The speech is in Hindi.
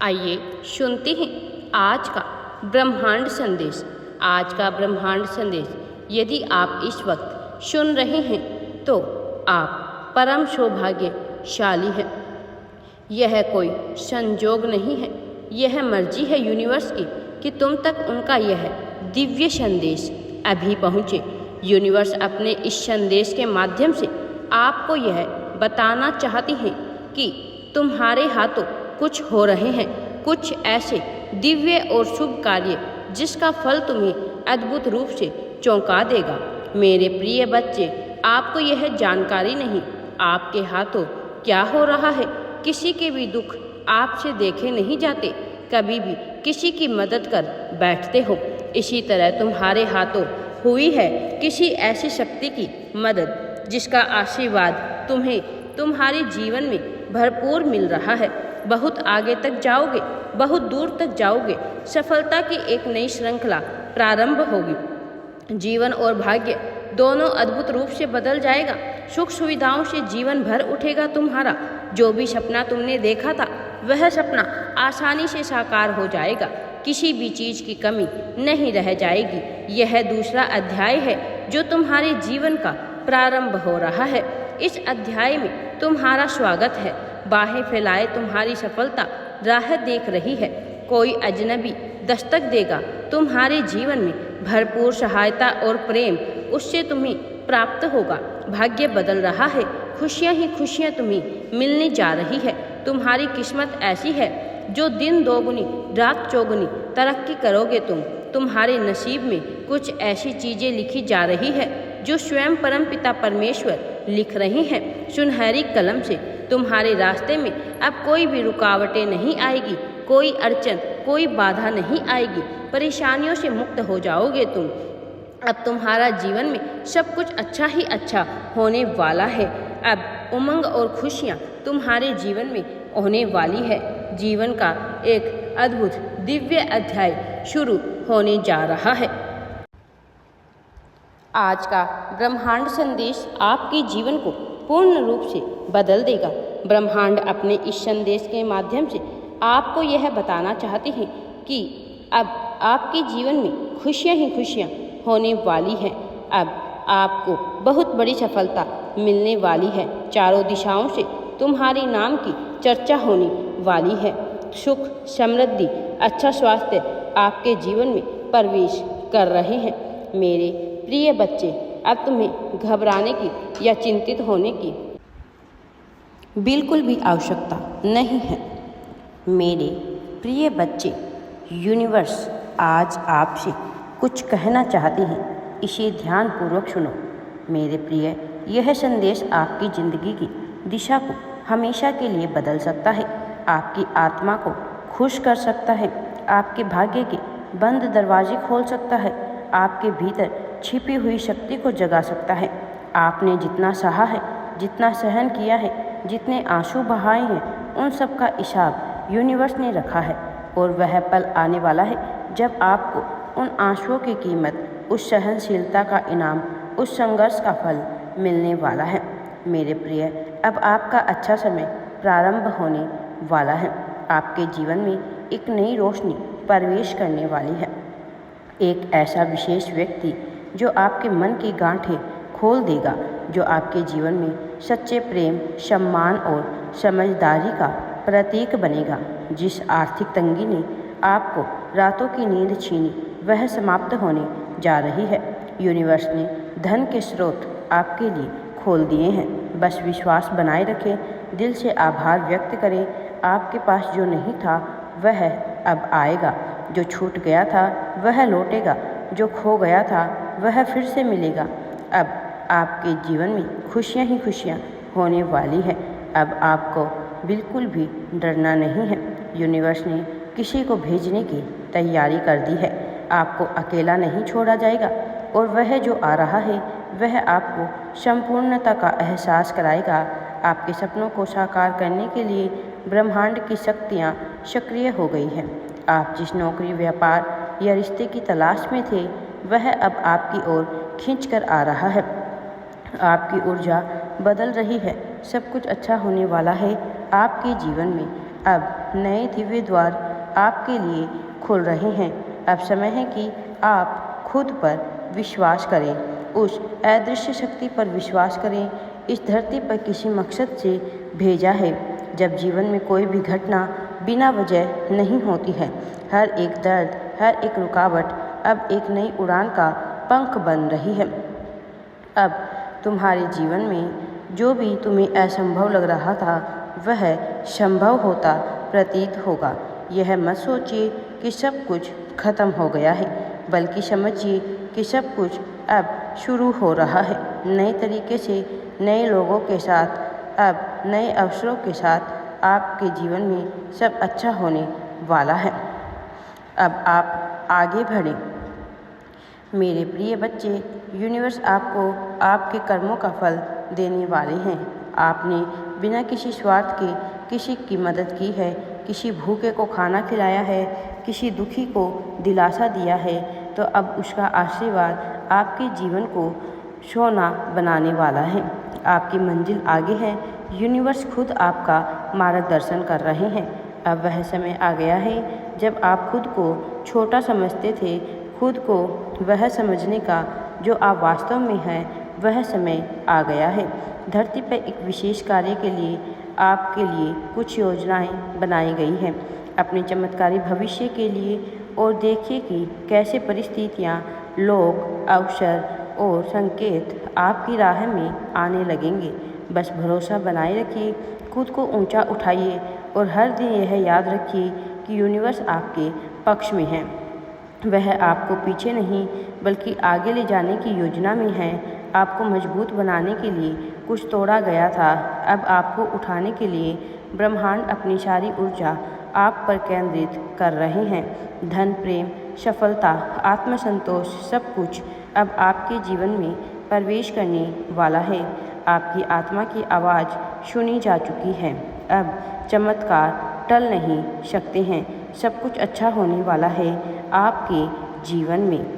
आइए सुनते हैं आज का ब्रह्मांड संदेश। आज का ब्रह्मांड संदेश यदि आप इस वक्त सुन रहे हैं तो आप परम सौभाग्यशाली हैं। यह कोई संजोग नहीं है, यह मर्जी है यूनिवर्स की कि तुम तक उनका यह दिव्य संदेश अभी पहुँचे। यूनिवर्स अपने इस संदेश के माध्यम से आपको यह बताना चाहती है कि तुम्हारे हाथों कुछ हो रहे हैं, कुछ ऐसे दिव्य और शुभ कार्य जिसका फल तुम्हें अद्भुत रूप से चौंका देगा। मेरे प्रिय बच्चे, आपको यह जानकारी नहीं आपके हाथों क्या हो रहा है। किसी के भी दुख आपसे देखे नहीं जाते, कभी भी किसी की मदद कर बैठते हो। इसी तरह तुम्हारे हाथों हुई है किसी ऐसी शक्ति की मदद जिसका आशीर्वाद तुम्हें तुम्हारे जीवन में भरपूर मिल रहा है। बहुत आगे तक जाओगे, बहुत दूर तक जाओगे। सफलता की एक नई श्रृंखला प्रारंभ होगी। जीवन और भाग्य दोनों अद्भुत रूप से बदल जाएगा। सुख सुविधाओं से जीवन भर उठेगा तुम्हारा। जो भी सपना तुमने देखा था वह सपना आसानी से साकार हो जाएगा। किसी भी चीज की कमी नहीं रह जाएगी। यह दूसरा अध्याय है जो तुम्हारे जीवन का प्रारंभ हो रहा है। इस अध्याय में तुम्हारा स्वागत है। बाहें फैलाए तुम्हारी सफलता राह देख रही है। कोई अजनबी दस्तक देगा तुम्हारे जीवन में। भरपूर सहायता और प्रेम उससे तुम्हें प्राप्त होगा। भाग्य बदल रहा है। खुशियां ही खुशियां तुम्हें मिलने जा रही है। तुम्हारी किस्मत ऐसी है जो दिन दोगुनी रात चौगुनी तरक्की करोगे। तुम्हारे नसीब में कुछ ऐसी चीजें लिखी जा रही है जो स्वयं परमपिता परमेश्वर लिख रहे हैं। सुनहरी कलम से तुम्हारे रास्ते में अब कोई भी रुकावटें नहीं आएगी, कोई अड़चन, कोई बाधा नहीं आएगी। परेशानियों से मुक्त हो जाओगे तुम। अब तुम्हारा जीवन में सब कुछ अच्छा ही अच्छा होने वाला है। अब उमंग और खुशियाँ तुम्हारे जीवन में होने वाली है। जीवन का एक अद्भुत दिव्य अध्याय शुरू होने जा रहा है। आज का ब्रह्मांड संदेश आपके जीवन को पूर्ण रूप से बदल देगा। ब्रह्मांड अपने इस संदेश के माध्यम से आपको यह बताना चाहते हैं कि अब आपके जीवन में खुशियां ही खुशियां होने वाली हैं। अब आपको बहुत बड़ी सफलता मिलने वाली है। चारों दिशाओं से तुम्हारे नाम की चर्चा होने वाली है। सुख, समृद्धि, अच्छा स्वास्थ्य आपके जीवन में प्रवेश कर रहे हैं। मेरे प्रिय बच्चे, अब तुम्हें घबराने की या चिंतित होने की बिल्कुल भी आवश्यकता नहीं है। मेरे प्रिय बच्चे, यूनिवर्स आज आपसे कुछ कहना चाहती हैं। इसे ध्यानपूर्वक सुनो। मेरे प्रिय, यह संदेश आपकी ज़िंदगी की दिशा को हमेशा के लिए बदल सकता है, आपकी आत्मा को खुश कर सकता है, आपके भाग्य के बंद दरवाजे खोल सकता है, आपके भीतर छिपी हुई शक्ति को जगा सकता है। आपने जितना सहा है, जितना सहन किया है, जितने आंसू बहाए हैं, उन सब का हिसाब यूनिवर्स ने रखा है। और वह पल आने वाला है जब आपको उन आंसुओं की कीमत, उस सहनशीलता का इनाम, उस संघर्ष का फल मिलने वाला है। मेरे प्रिय, अब आपका अच्छा समय प्रारंभ होने वाला है। आपके जीवन में एक नई रोशनी प्रवेश करने वाली है। एक ऐसा विशेष व्यक्ति जो आपके मन की गांठें खोल देगा, जो आपके जीवन में सच्चे प्रेम, सम्मान और समझदारी का प्रतीक बनेगा। जिस आर्थिक तंगी ने आपको रातों की नींद छीनी, वह समाप्त होने जा रही है। यूनिवर्स ने धन के स्रोत आपके लिए खोल दिए हैं। बस विश्वास बनाए रखें, दिल से आभार व्यक्त करें। आपके पास जो नहीं था वह अब आएगा, जो छूट गया था वह लौटेगा, जो खो गया था वह फिर से मिलेगा। अब आपके जीवन में खुशियां ही खुशियां होने वाली है। अब आपको बिल्कुल भी डरना नहीं है। यूनिवर्स ने किसी को भेजने की तैयारी कर दी है। आपको अकेला नहीं छोड़ा जाएगा और वह जो आ रहा है वह आपको संपूर्णता का एहसास कराएगा। आपके सपनों को साकार करने के लिए ब्रह्मांड की शक्तियाँ सक्रिय हो गई हैं। आप जिस नौकरी, व्यापार या रिश्ते की तलाश में थे वह अब आपकी ओर खींच कर आ रहा है। आपकी ऊर्जा बदल रही है। सब कुछ अच्छा होने वाला है। आपके जीवन में अब नए दिव्य द्वार आपके लिए खुल रहे हैं। अब समय है कि आप खुद पर विश्वास करें, उस अदृश्य शक्ति पर विश्वास करें। इस धरती पर किसी मकसद से भेजा है। जब जीवन में कोई भी घटना बिना वजह नहीं होती है, हर एक दर्द, हर एक रुकावट अब एक नई उड़ान का पंख बन रही है। अब तुम्हारे जीवन में जो भी तुम्हें असंभव लग रहा था वह संभव होता प्रतीत होगा। यह मत सोचिए कि सब कुछ खत्म हो गया है, बल्कि समझिए कि सब कुछ अब शुरू हो रहा है। नए तरीके से, नए लोगों के साथ, अब नए अवसरों के साथ आपके जीवन में सब अच्छा होने वाला है। अब आप आगे बढ़ें। मेरे प्रिय बच्चे, यूनिवर्स आपको आपके कर्मों का फल देने वाले हैं। आपने बिना किसी स्वार्थ के किसी की मदद की है, किसी भूखे को खाना खिलाया है, किसी दुखी को दिलासा दिया है, तो अब उसका आशीर्वाद आपके जीवन को सोना बनाने वाला है। आपकी मंजिल आगे है। यूनिवर्स खुद आपका मार्गदर्शन कर रहे हैं। अब वह समय आ गया है जब आप खुद को छोटा समझते थे, खुद को वह समझने का जो आप वास्तव में हैं, वह समय आ गया है। धरती पर एक विशेष कार्य के लिए आपके लिए कुछ योजनाएं बनाई गई हैं, अपने चमत्कारी भविष्य के लिए। और देखिए कि कैसे परिस्थितियां, लोग, अवसर और संकेत आपकी राह में आने लगेंगे। बस भरोसा बनाए रखिए, खुद को ऊंचा उठाइए और हर दिन यह याद रखिए कि यूनिवर्स आपके पक्ष में है। वह आपको पीछे नहीं बल्कि आगे ले जाने की योजना में है। आपको मजबूत बनाने के लिए कुछ तोड़ा गया था, अब आपको उठाने के लिए ब्रह्मांड अपनी सारी ऊर्जा आप पर केंद्रित कर रहे हैं। धन, प्रेम, सफलता, आत्मसंतोष, सब कुछ अब आपके जीवन में प्रवेश करने वाला है। आपकी आत्मा की आवाज़ सुनी जा चुकी है। अब चमत्कार टल नहीं सकते हैं। सब कुछ अच्छा होने वाला है आपके जीवन में।